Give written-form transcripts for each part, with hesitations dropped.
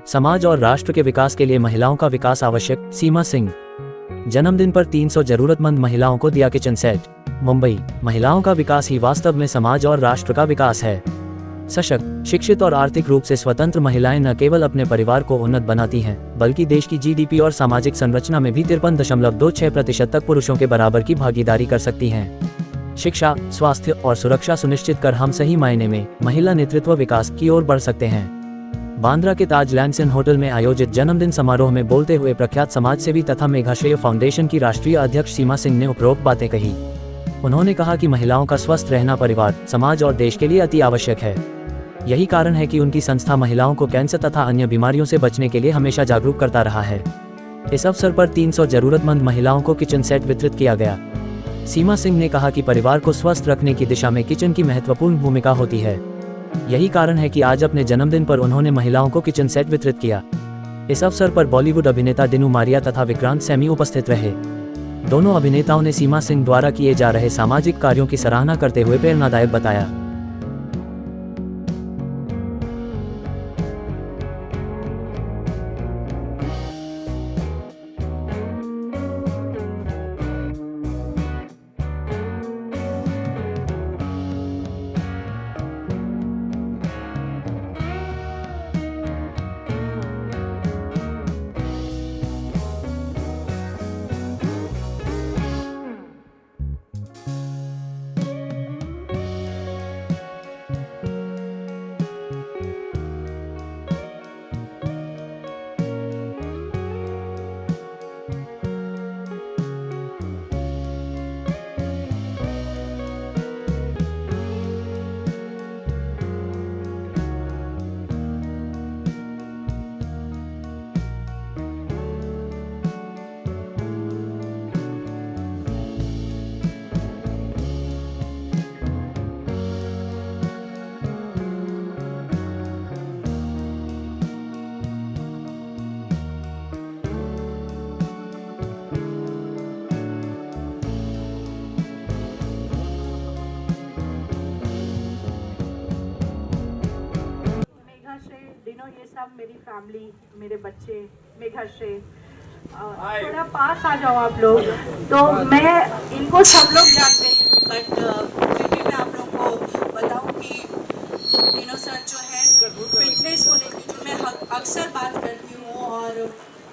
समाज और राष्ट्र के विकास के लिए महिलाओं का विकास आवश्यक, सीमा सिंह। जन्मदिन पर 300 जरूरतमंद महिलाओं को दिया किचन सेट। मुंबई, महिलाओं का विकास ही वास्तव में समाज और राष्ट्र का विकास है। सशक्त, शिक्षित और आर्थिक रूप से स्वतंत्र महिलाएं न केवल अपने परिवार को उन्नत बनाती हैं, बल्कि देश की जीडीपी और सामाजिक संरचना में भी 53.26% तक पुरुषों के बराबर की भागीदारी कर सकती हैं। शिक्षा, स्वास्थ्य और सुरक्षा सुनिश्चित कर हम सही मायने में महिला नेतृत्व विकास की ओर बढ़ सकते हैं। बांद्रा के ताज लैंडसन होटल में आयोजित जन्मदिन समारोह में बोलते हुए प्रख्यात समाजसेवी तथा मेघाश्रेय फाउंडेशन की राष्ट्रीय अध्यक्ष सीमा सिंह ने उपरोक्त बातें कही। उन्होंने कहा कि महिलाओं का स्वस्थ रहना परिवार, समाज और देश के लिए अति आवश्यक है। यही कारण है कि उनकी संस्था महिलाओं को कैंसर तथा अन्य बीमारियों से बचने के लिए हमेशा जागरूक करता रहा है। इस अवसर पर 300 जरूरतमंद महिलाओं को किचन सेट वितरित किया गया। सीमा सिंह ने कहा कि परिवार को स्वस्थ रखने की दिशा में किचन की महत्वपूर्ण भूमिका होती है। यही कारण है कि आज अपने जन्मदिन पर उन्होंने महिलाओं को किचन सेट वितरित किया। इस अवसर पर बॉलीवुड अभिनेता दिनू मारिया तथा विक्रांत सैमी उपस्थित रहे। दोनों अभिनेताओं ने सीमा सिंह द्वारा किए जा रहे सामाजिक कार्यों की सराहना करते हुए प्रेरणादायक बताया। ये सब मेरी फैमिली, मेरे बच्चे, मेघाश्रेय, थोड़ा पास आ जाओ आप लोग। तो मैं इनको सब लोग जानते हैं, बट फिर भी मैं आप लोग को बताऊं कि डिनो सर जो है फिटनेस को लेकर जो मैं अक्सर बात करती हूँ और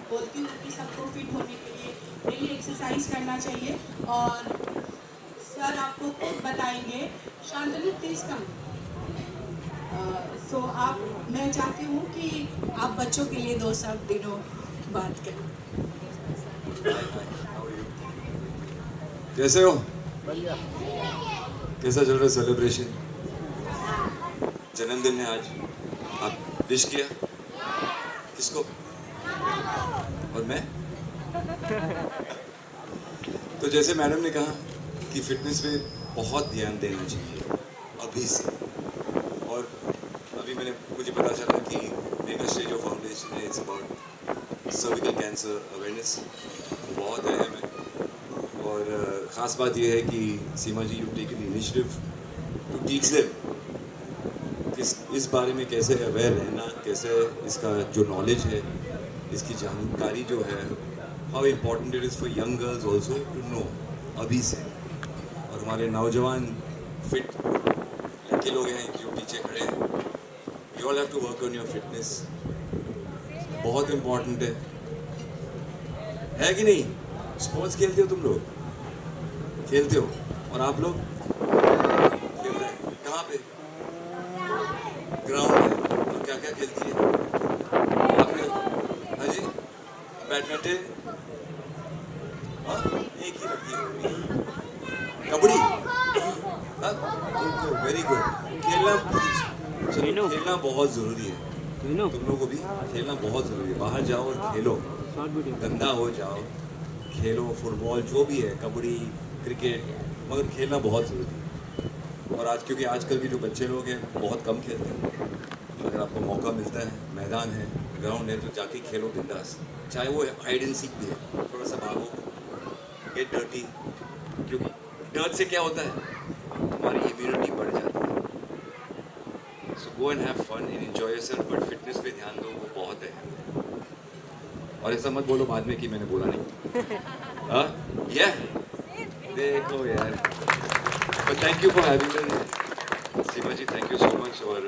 बोलती हूँ कि सबको फिट होने के लिए डेली एक्सरसाइज करना चाहिए। और सर आपको खुद बताएंगे। Shantanu please come. सो मैं चाहती हूँ कि आप बच्चों के लिए 2 शब्द दिनों बात करें। कैसे हो? कैसा चल रहा है सेलिब्रेशन? जन्मदिन है आज, आप विश किया किसको? और मैं तो जैसे मैडम ने कहा कि फिटनेस पे बहुत ध्यान देना चाहिए अभी से। और अभी मुझे पता चला कि मेघाश्रेय जो फाउंडेशन है, it's about cervical cancer awareness, बहुत अहम है। और ख़ास बात यह है कि Seema ji you taken initiative to teach them इस बारे में कैसे अवेयर रहना, कैसे इसका जो नॉलेज है, इसकी जानकारी जो है, how important it is for young girls also to know अभी से। और हमारे नौजवान फिट लड़के लोग हैं जो पीछे खड़े हैं, you all have to work on your fitness, बहुत इम्पोर्टेंट है कि नहीं? स्पोर्ट्स खेलते हो तुम लोग? खेलते हो। और आप लोग खेल रहे हैं कहाँ पे? ग्राउंड है। और क्या क्या खेलती है आपने? हाँ जी, बैडमिंटन, हाँ एक ही रखी है, कबड्डी, हाँ वेरी गुड। खेलना बहुत ज़रूरी है। तुम लोगों को भी खेलना बहुत ज़रूरी है। बाहर जाओ और खेलो, गंदा हो जाओ, खेलो, फुटबॉल जो भी है, कबड्डी, क्रिकेट, मगर खेलना बहुत ज़रूरी है। और आज क्योंकि आजकल के जो बच्चे लोग हैं बहुत कम खेलते हैं। अगर आपको मौका मिलता है, मैदान है, ग्राउंड है, तो जाके खेलो बिंदास। चाहे वो हाइड एंड सीक भी है, थोड़ा सा भागो, गेट डर्टी। क्योंकि डर्ट से क्या होता है, तुम्हारी इम्यूनिटी बढ़ जाती है। So go and have fun and enjoy yourself, but fitness पे ध्यान दो, वो बहुत है। और ऐसा मत बोलो बाद में कि मैंने बोला नहीं। हाँ, या देखो यार। But thank you for having me, Seema ji, thank you so much। और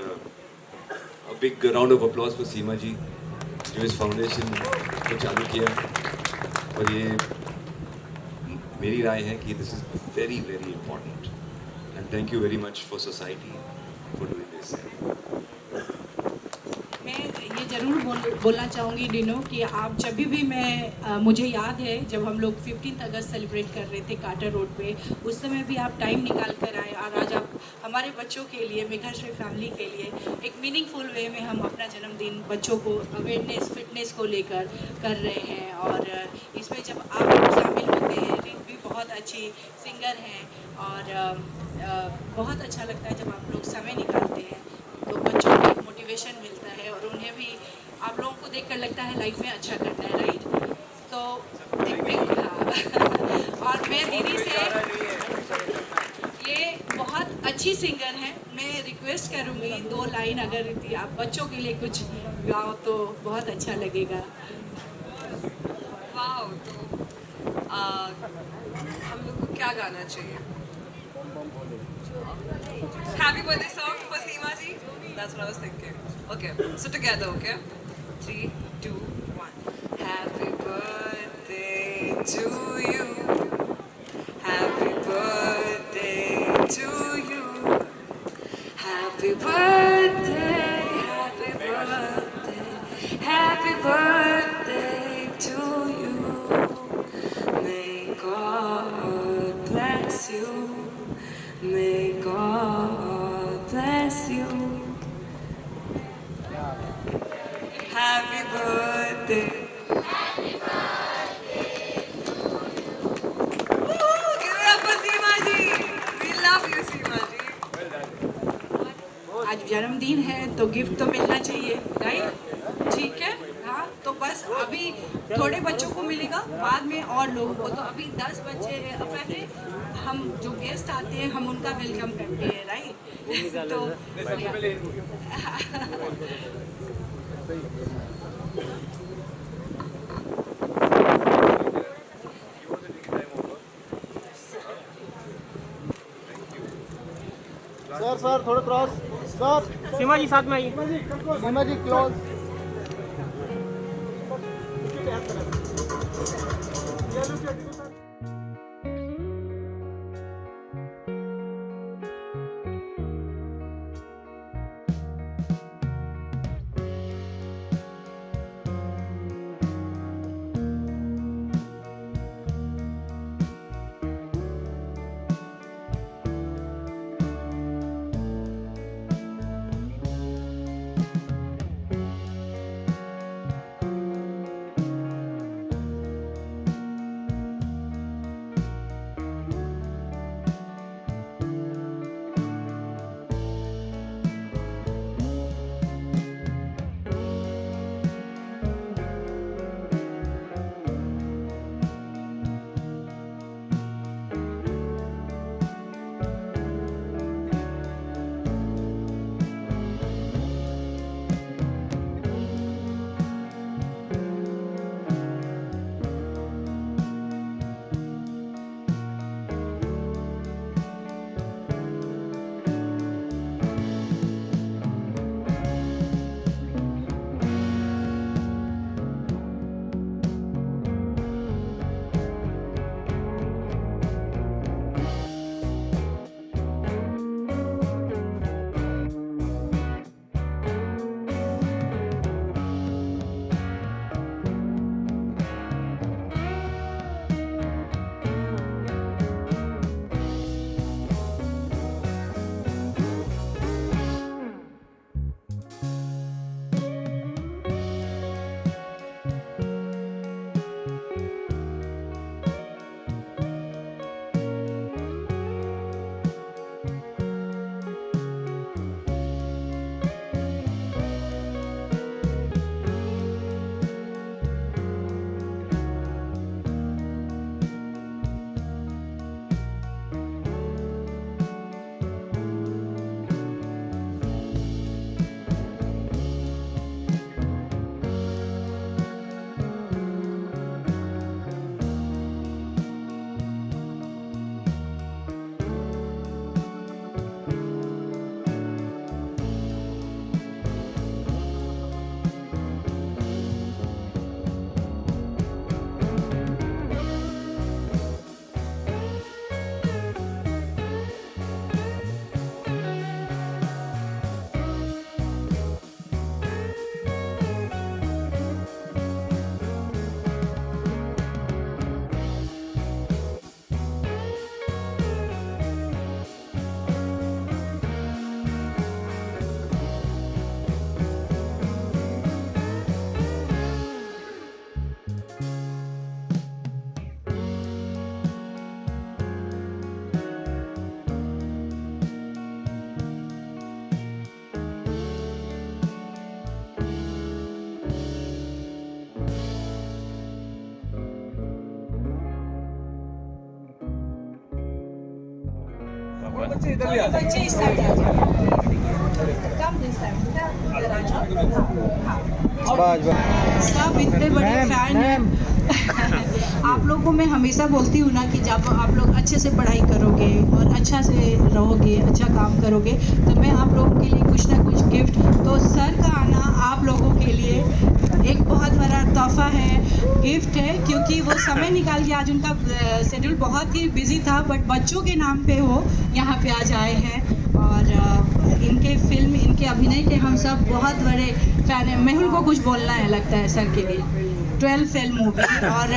a big round of applause for सीमा जी जो इस फाउंडेशन को चालू किया। और ये मेरी राय है कि this is very very important and thank you very much for society for doing this। मैं ये ज़रूर बोलना चाहूँगी डिनो कि आप जब भी मुझे याद है जब हम लोग 15 अगस्त सेलिब्रेट कर रहे थे कार्टर रोड पे, उस समय भी आप टाइम निकाल कर आए और आज आप हमारे बच्चों के लिए, मेघाश्री फैमिली के लिए एक मीनिंगफुल वे में हम अपना जन्मदिन बच्चों को अवेयरनेस फिटनेस को लेकर कर रहे हैं। और इसमें जब आप लोग शामिल होते हैं, रिक भी बहुत अच्छी सिंगर हैं और बहुत अच्छा लगता है जब आप लोग समय निकालते हैं, तो बच्चों को एक मोटिवेशन मिलता है और उन्हें भी आप लोगों को देखकर लगता है लाइफ में अच्छा करना है, राइट? तो हाँ। और मैं दीदी से, ये बहुत अच्छी सिंगर हैं, मैं रिक्वेस्ट करूँगी 2 लाइन अगर आप बच्चों के लिए कुछ गाओ तो बहुत अच्छा लगेगा। वाओ, तो हम लोग को क्या गाना चाहिए? Happy birthday song for Seema ji? That's what I was thinking. Okay, so together, okay? 3, 2, 1. Happy birthday to you. Happy birthday to you. Happy birthday, happy birthday, happy birthday to you. May God bless you. May God bless you. Happy birthday. Woo! Give it up for Seema ji. We love you, Seema ji. आज जन्मदिन है तो gift तो मिलना चाहिए, right? ठीक है, हाँ। तो बस अभी थोड़े बच्चों को मिलेगा, बाद में और लोगों को। तो अभी 10 बच्चे पहले हम जो गेस्ट आते हैं हम उनका वेलकम करते हैं, राइट? तो सर थोड़ा क्रॉस सर। सीमा जी साथ में आइए। सीमा जी क्लोज। बच्चे इस साइड आ जाओ। कम दिस साइड, इधर आ जाओ। हाँ। सब इतने बड़े फैन हैं। आप लोगों को मैं हमेशा बोलती हूँ ना कि जब आप लोग अच्छे से पढ़ाई करोगे और अच्छा से रहोगे, अच्छा काम करोगे, तो मैं आप लोगों के लिए कुछ ना कुछ गिफ्ट, तो सर का आना आप लोगों के लिए एक बहुत बड़ा तोहफा है, गिफ्ट है, क्योंकि वो समय निकाल के, आज उनका शेड्यूल बहुत ही बिजी था, बट बच्चों के नाम पे वो यहाँ पे आज आए हैं। और इनके फिल्म, इनके अभिनय के हम सब बहुत बड़े फ़ैन हैं। मेहुल को कुछ बोलना है लगता है सर के लिए। 12 फिल्म मूवी, और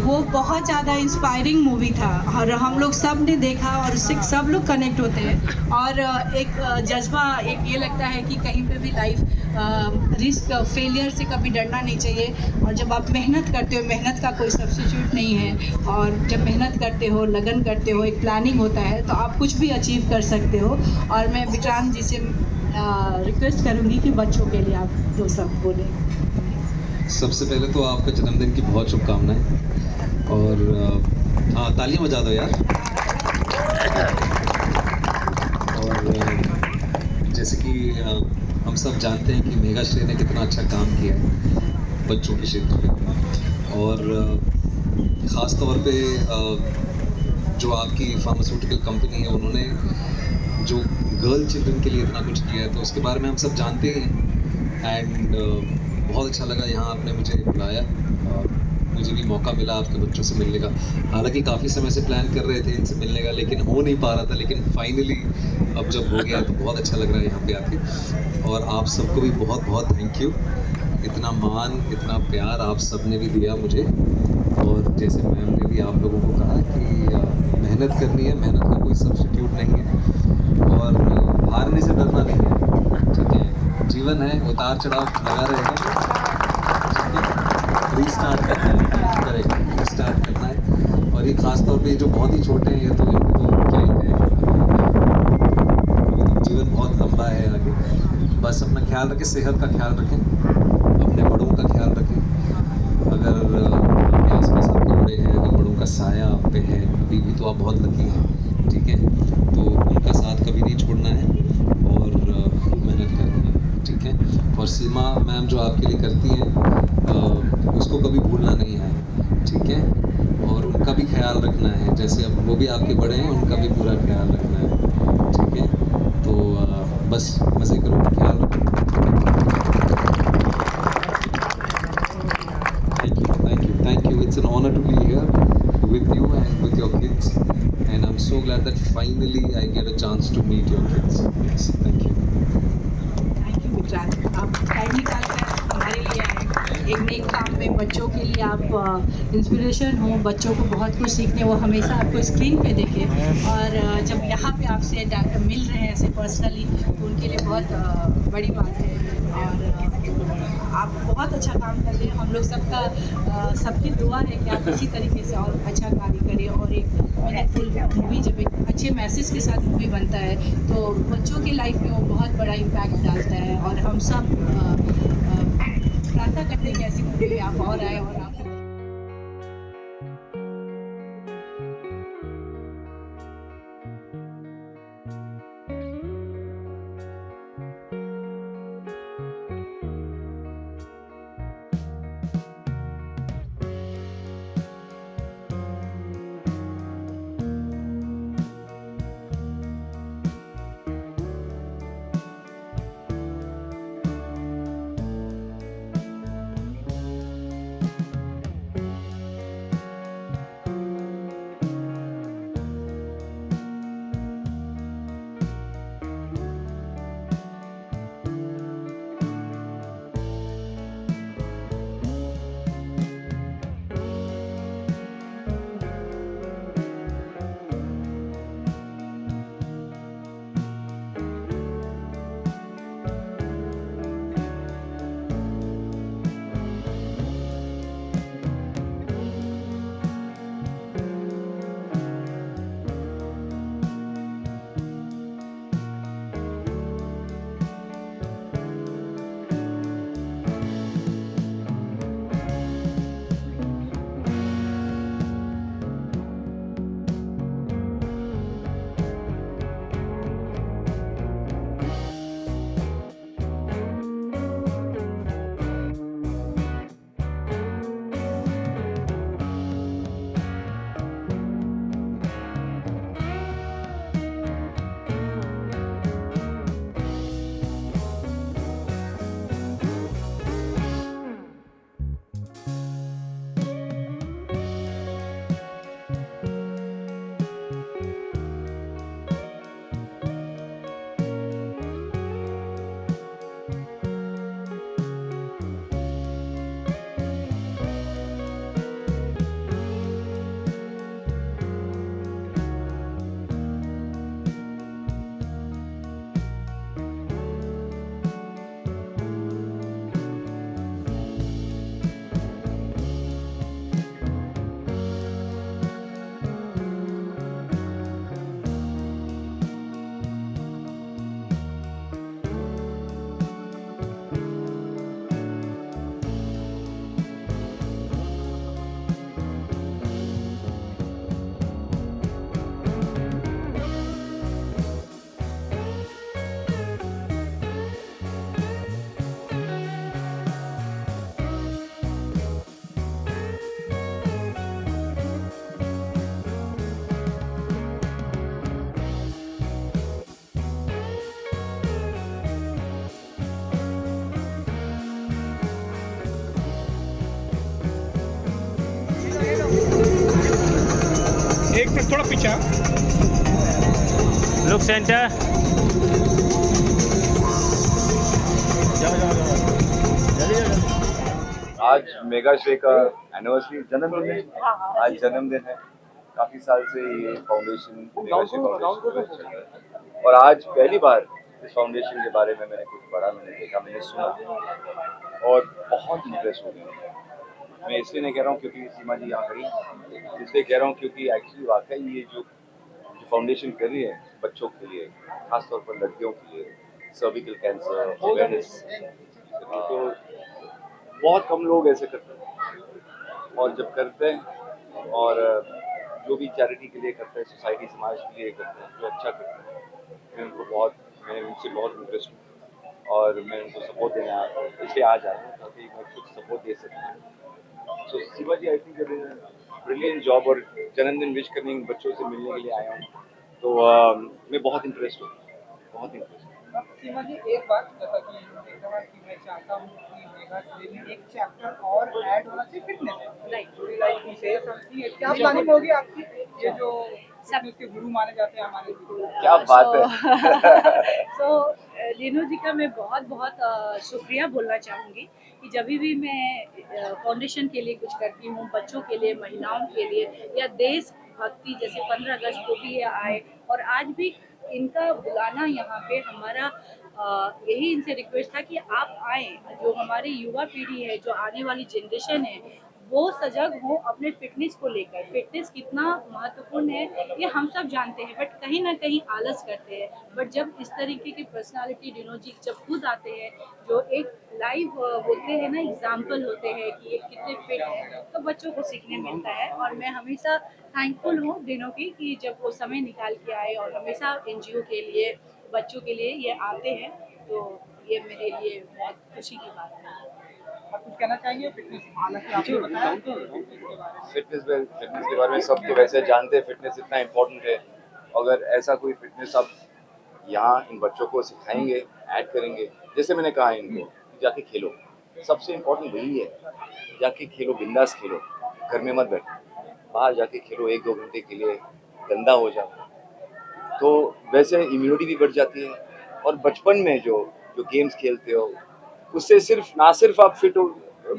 वो बहुत ज़्यादा इंस्पायरिंग मूवी था, और हम लोग सब ने देखा और उससे सब लोग कनेक्ट होते हैं। और एक जज्बा, एक ये लगता है कि कहीं पे भी लाइफ रिस्क, फेलियर से कभी डरना नहीं चाहिए। और जब आप मेहनत करते हो, मेहनत का कोई सब्स्टिट्यूट नहीं है, और जब मेहनत करते हो, लगन करते हो, एक प्लानिंग होता है, तो आप कुछ भी अचीव कर सकते हो। और मैं विक्रांत जी से रिक्वेस्ट करूँगी कि बच्चों के लिए आप दो शब्द बोलें। सबसे पहले तो आपका जन्मदिन की बहुत शुभकामनाएं, और हाँ, तालियां बजा दो यार। और जैसे कि हम सब जानते हैं कि मेघाश्री ने कितना अच्छा काम किया है बच्चों के क्षेत्र पे, और ख़ास तौर पे जो आपकी फार्मास्यूटिकल कंपनी है, उन्होंने जो गर्ल चिल्ड्रन के लिए इतना कुछ किया है, तो उसके बारे में हम सब जानते हैं। एंड बहुत अच्छा लगा यहाँ आपने मुझे बुलाया, मुझे भी मौका मिला आपके बच्चों से मिलने का। हालांकि काफ़ी समय से प्लान कर रहे थे इनसे मिलने का, लेकिन हो नहीं पा रहा था, लेकिन फाइनली अब जब हो गया तो बहुत अच्छा लग रहा है यहाँ पे आके। और आप सबको भी बहुत बहुत थैंक यू, इतना मान, इतना प्यार आप सब ने भी दिया मुझे। और जैसे मैम ने भी आप लोगों को कहा कि मेहनत करनी है, मेहनत का कोई सब्स्टिट्यूट नहीं है, और हारने से डरना नहीं है, ठीक है। जीवन है, उतार चढ़ाव लगा रहेगा, रीस्टार्ट करना है, करेक्ट, रीस्टार्ट करना है। और ये खास तौर पे जो बहुत ही छोटे हैं, ये तो इनको तो क्या ही कहें, अभी तो जीवन बहुत लंबा है आगे। बस अपना ख्याल रखें, सेहत का ख्याल रखें, अपने बड़ों का ख्याल रखें। अगर आपके आसपास आपके बड़े हैं, अगर बड़ों का साया आप पे है, अभी भी तो आप बहुत लकी हैं, ठीक है। तो उनका साथ कभी नहीं छोड़ना है, और मेहनत करनी है, ठीक है। और सीमा मैम जो आपके लिए करती हैं, उसको कभी भूलना नहीं है, ठीक है। और उनका भी ख्याल रखना है, जैसे अब वो भी आपके बड़े हैं, उनका भी पूरा ख्याल रखना है, ठीक है। तो बस मज़े करो, ख्याल रखो। Thank you, it's an honour to be here with you and with your kids, and I'm so glad that finally I get a chance to meet your kids. Yes, thank you. Thank you Vikrant, आप time निकाल कर हमारे लिए आए। एक नेक काम में बच्चों के लिए आप इंस्पिरेशन हो, बच्चों को बहुत कुछ सीखने, वो हमेशा आपको स्क्रीन पे देखे, और जब यहाँ पे आपसे मिल रहे हैं ऐसे पर्सनली, तो उनके लिए बहुत बड़ी बात है। और आप बहुत अच्छा काम कर रहे हैं, हम लोग सबका सबकी दुआ है कि आप इसी तरीके से और अच्छा कार्य करें। और एक मीनिंगफुल मूवी, जब एक अच्छे मैसेज के साथ मूवी बनता है, तो बच्चों की लाइफ में वो बहुत बड़ा इम्पैक्ट डालता है। और हम सब प्रार्थना करते हैं कि ऐसी मूवी में आप और आए, और आप एक मिनट थोड़ा पीछे लुक सेंटर आज मेगा श्रे का एनिवर्सरी जन्मदिन है। आज जन्मदिन है। काफी साल से ये फाउंडेशन मेगा श्रे फाउंडेशन चल रहा है और आज पहली बार इस फाउंडेशन के बारे में मैंने कुछ पढ़ा, मैंने देखा, मैंने सुना और बहुत इंटरेस्ट हो गया। मैं इसलिए नहीं कह रहा हूँ क्योंकि सीमा जी यहाँ खड़ी, इसलिए कह रहा हूँ क्योंकि एक्चुअली वाकई ये जो फाउंडेशन कर रही है बच्चों के लिए, खासतौर पर लड़कियों के लिए, सर्विकल कैंसर अवेयरनेस, तो बहुत कम लोग ऐसे करते हैं और जब करते हैं और जो भी चैरिटी के लिए करते हैं, सोसाइटी समाज के लिए करते हैं, जो अच्छा करते हैं, मैंने उनसे बहुत इंटरेस्ट हूँ और मैं उनको सपोर्ट देने आया हूँ, इसलिए आज आया हूँ ताकि मैं कुछ सपोर्ट दे सकूँ। सो Shiva ji I think brilliant job और जन्मदिन विश करने बच्चों से मिलने के लिए आया हूँ, तो मैं बहुत इंटरेस्ट हूँ, बहुत इंटरेस्ट। सीमा जी एक बात जैसा कि देखा कि मैं चाहता हूँ कि मेगा श्री में एक चैप्टर और ऐड होना चाहिए फिटनेस, लाइक क्या प्लानिंग होगी आपकी, ये जो फिटनेस के गुरु माने जाते हैं हमारे, क्या बात है। तो लीनू जी का मैं बहुत बहुत शुक्रिया बोलना चाहूँगी कि जब भी मैं फाउंडेशन के लिए कुछ करती हूँ, बच्चों के लिए, महिलाओं के लिए या देश भक्ति, जैसे 15 अगस्त को भी ये आए और आज भी इनका बुलाना यहाँ पे हमारा यही इनसे रिक्वेस्ट था कि आप आएँ, जो हमारी युवा पीढ़ी है, जो आने वाली जनरेशन है, वो सजग हो अपने फिटनेस को लेकर। फिटनेस कितना महत्वपूर्ण है ये हम सब जानते हैं, बट कहीं ना कहीं आलस करते हैं। बट जब इस तरीके की पर्सनालिटी लीनू जी जब खुद आते हैं, जो एक लाइव बोलते हैं ना, एग्जाम्पल होते हैं कि ये कितने फिट है, तो बच्चों को सीखने मिलता है। और मैं हमेशा थैंकफुल हूँ लीनू की कि जब वो समय निकाल के आए और हमेशा NGO के लिए, बच्चों के लिए ये आते हैं, तो ये मेरे लिए बहुत खुशी की बात है। आप कुछ कहना चाहेंगे फिटनेस, हालांकि आपने बताया फिटनेस के बारे में सब तो वैसे जानते हैं, फिटनेस इतना इम्पोर्टेंट है। अगर ऐसा कोई फिटनेस आप यहाँ इन बच्चों को सिखाएंगे, ऐड करेंगे, जैसे मैंने कहा इनको कि जाके खेलो, सबसे इम्पोर्टेंट वही है, जाके खेलो, बिंदास खेलो, घर में मत बैठो, बाहर जाके खेलो 1-2 घंटे के लिए, गंदा हो जाओ, तो वैसे इम्यूनिटी भी बढ़ जाती है। और बचपन में जो गेम्स खेलते हो उससे ना सिर्फ आप फिट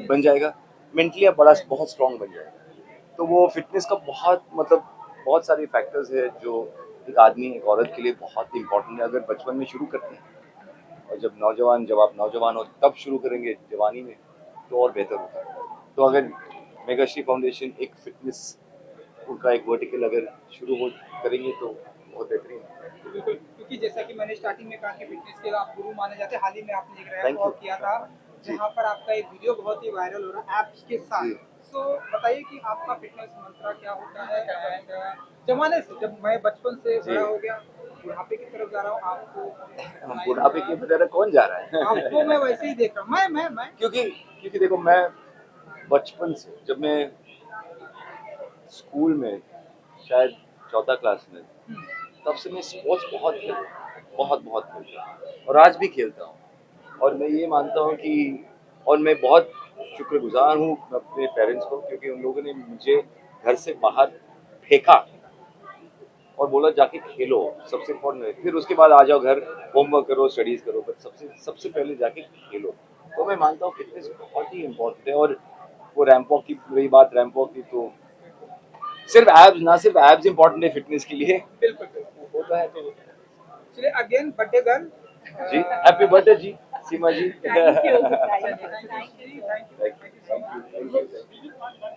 बन जाएगा, मेंटली आप बहुत स्ट्रॉन्ग बन जाएगा। तो वो फिटनेस का बहुत सारे फैक्टर्स है जो एक आदमी, एक औरत के लिए बहुत इंपॉर्टेंट है। अगर बचपन में शुरू करते हैं और जब आप नौजवान हो तब शुरू करेंगे जवानी में, तो और बेहतर होता है। तो अगर मेगा श्री फाउंडेशन एक फिटनेस उनका एक वर्टिकल अगर शुरू करेंगे तो बहुत बेहतरीन है। क्योंकि जैसा कि मैंने स्टार्टिंग में कहा कि फिटनेस के आप गुरु माने जाते हैं, हाल ही में आपने एक Thank रैप you. किया था जहाँ पर आपका एक वीडियो बहुत ही वायरल हो रहा है एप्स के साथ। सो बताइए कि आपका फिटनेस मंत्र क्या होता है, एंड जमाने से, जब मैं बचपन से बड़ा हो गया, बुढ़ापे की तरफ जा रहा हूँ, आपको बुढ़ापे की तरह कौन जा रहा है? आपको मैं वैसे ही देख रहा हूँ, मैं क्योंकि देखो, मैं बचपन से, जब मैं स्कूल में शायद 4th क्लास में, तब से मैं स्पोर्ट्स बहुत खेलता हूँ और आज भी खेलता हूँ। और मैं ये मानता हूँ कि, और मैं बहुत शुक्रगुजार हूँ अपने पेरेंट्स को, क्योंकि उन लोगों ने मुझे घर से बाहर फेंका और बोला जाके खेलो, सबसे इम्पोर्टेंट है, फिर उसके बाद आ जाओ घर, होमवर्क करो, स्टडीज करो, पर सबसे पहले जाके खेलो। तो मैं मानता हूँ फिटनेस बहुत ही इम्पोर्टेंट है। और वो रैंप वॉक की रही बात, रैंप वॉक की, तो ना सिर्फ एब्स इम्पोर्टेंट है फिटनेस के लिए, बिल्कुल होता है। तो चलिए, again birthday girl ji, happy birthday ji, Seema ji. Thank you. Thank you. Thank you.